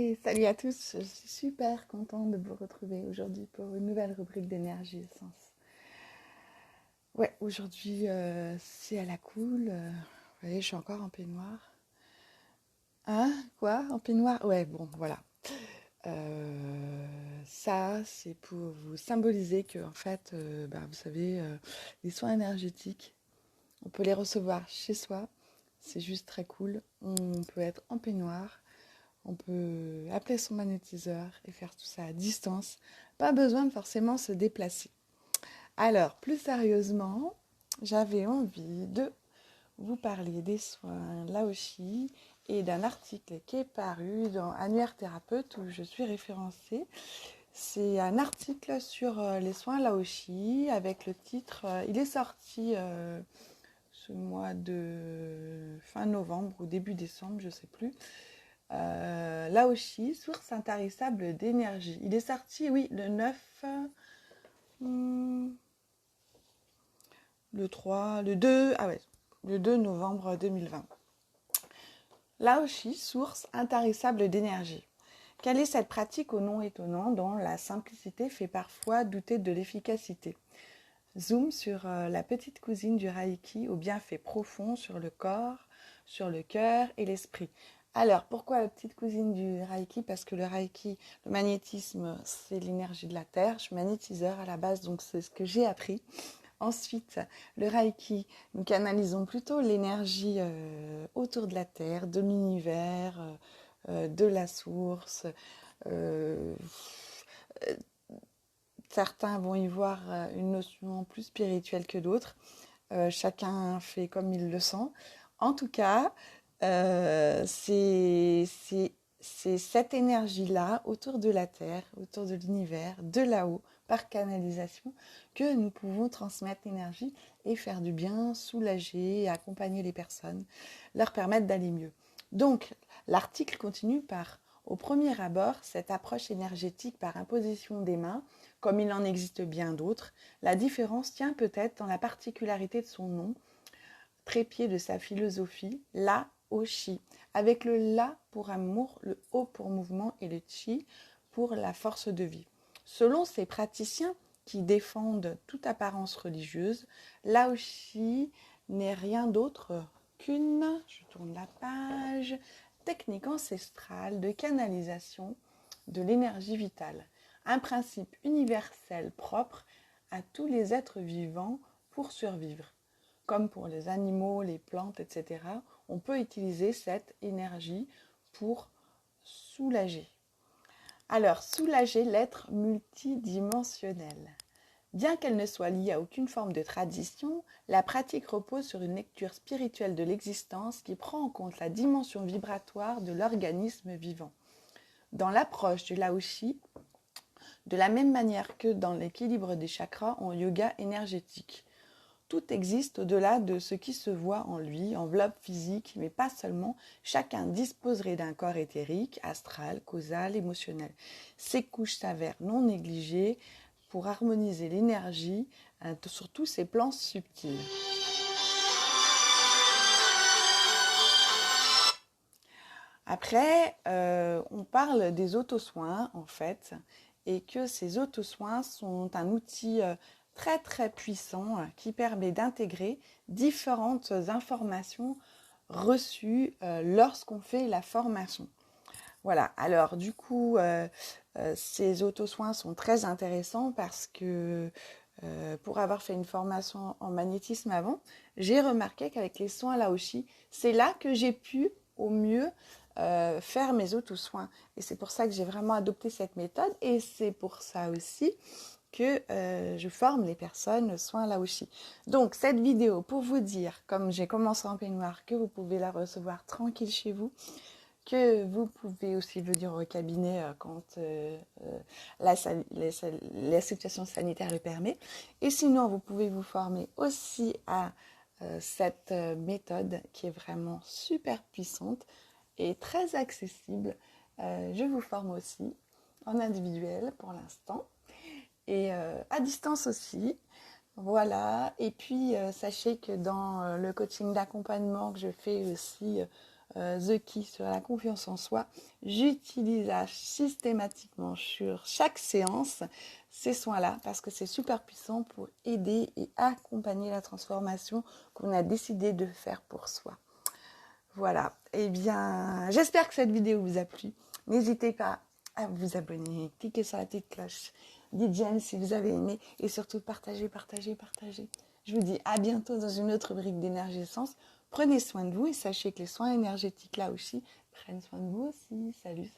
Hey, salut à tous, je suis super contente de vous retrouver aujourd'hui pour une nouvelle rubrique d'énergie essence. Ouais, aujourd'hui c'est à la cool, vous voyez, je suis encore en peignoir. Hein? Quoi? En peignoir? Ouais, bon, voilà. Ça, c'est pour vous symboliser que, en fait, vous savez, les soins énergétiques, on peut les recevoir chez soi, c'est juste très cool. On peut être en peignoir. On peut appeler son magnétiseur et faire tout ça à distance. Pas besoin de forcément se déplacer. Alors, plus sérieusement, j'avais envie de vous parler des soins Laoshi et d'un article qui est paru dans Annuaire Thérapeute où je suis référencée. C'est un article sur les soins Laoshi avec le titre, il est sorti ce mois de fin novembre ou début décembre, je ne sais plus. Laoshi, source intarissable d'énergie. Il est sorti, oui, le 9, le 3, le 2, ah ouais, le 2 novembre 2020. Laoshi, source intarissable d'énergie. Quelle est cette pratique au nom étonnant dont la simplicité fait parfois douter de l'efficacité? Zoom sur la petite cousine du Reiki aux bienfaits profonds sur le corps, sur le cœur et l'esprit. Alors, pourquoi la petite cousine du Reiki? Parce que le Reiki, le magnétisme, c'est l'énergie de la Terre. Je suis magnétiseur à la base, donc c'est ce que j'ai appris. Ensuite, le Reiki, nous canalisons plutôt l'énergie autour de la Terre, de l'univers, de la source. Euh, Certains vont y voir une notion plus spirituelle que d'autres. Chacun fait comme il le sent. En tout cas, c'est cette énergie-là autour de la Terre, autour de l'univers, de là-haut, par canalisation, que nous pouvons transmettre l'énergie et faire du bien, soulager, accompagner les personnes, leur permettre d'aller mieux. Donc, l'article continue par, au premier abord, cette approche énergétique par imposition des mains, comme il en existe bien d'autres. La différence tient peut-être dans la particularité de son nom, trépied de sa philosophie, la-o-shi, avec le la pour amour, le o pour mouvement et le chi pour la force de vie. Selon ces praticiens qui défendent toute apparence religieuse, la-o-shi n'est rien d'autre qu'une, je tourne la page, technique ancestrale de canalisation de l'énergie vitale, un principe universel propre à tous les êtres vivants pour survivre. Comme pour les animaux, les plantes, etc., on peut utiliser cette énergie pour soulager. Alors, soulager l'être multidimensionnel. Bien qu'elle ne soit liée à aucune forme de tradition, la pratique repose sur une lecture spirituelle de l'existence qui prend en compte la dimension vibratoire de l'organisme vivant. Dans l'approche du Laoshi, de la même manière que dans l'équilibre des chakras en yoga énergétique, tout existe au-delà de ce qui se voit en lui, enveloppe physique, mais pas seulement. Chacun disposerait d'un corps éthérique, astral, causal, émotionnel. Ces couches s'avèrent non négligées pour harmoniser l'énergie sur tous ces plans subtils. Après, on parle des autosoins, en fait, et que ces autosoins sont un outil très très puissant qui permet d'intégrer différentes informations reçues lorsqu'on fait la formation. Voilà, alors du coup, ces autosoins sont très intéressants parce que pour avoir fait une formation en magnétisme avant, j'ai remarqué qu'avec les soins Laoshi, c'est là que j'ai pu au mieux faire mes auto-soins. Et c'est pour ça que j'ai vraiment adopté cette méthode et c'est pour ça aussi que je forme les personnes soins Laoshi. Donc cette vidéo pour vous dire, comme j'ai commencé en peignoir, que vous pouvez la recevoir tranquille chez vous, que vous pouvez aussi venir au cabinet quand la situation sanitaire le permet. Et sinon, vous pouvez vous former aussi à cette méthode qui est vraiment super puissante et très accessible. Je vous forme aussi en individuel pour l'instant et à distance aussi. Voilà, et puis sachez que dans le coaching d'accompagnement que je fais aussi The Key sur la confiance en soi. J'utilise systématiquement sur chaque séance ces soins-là parce que c'est super puissant pour aider et accompagner la transformation qu'on a décidé de faire pour soi. Voilà, eh bien, j'espère que cette vidéo vous a plu. N'hésitez pas à vous abonner, cliquez sur la petite cloche, dites j'aime si vous avez aimé et surtout partagez. Je vous dis à bientôt dans une autre rubrique d'énergie essence. Prenez soin de vous et sachez que les soins énergétiques là aussi prennent soin de vous aussi. Salut.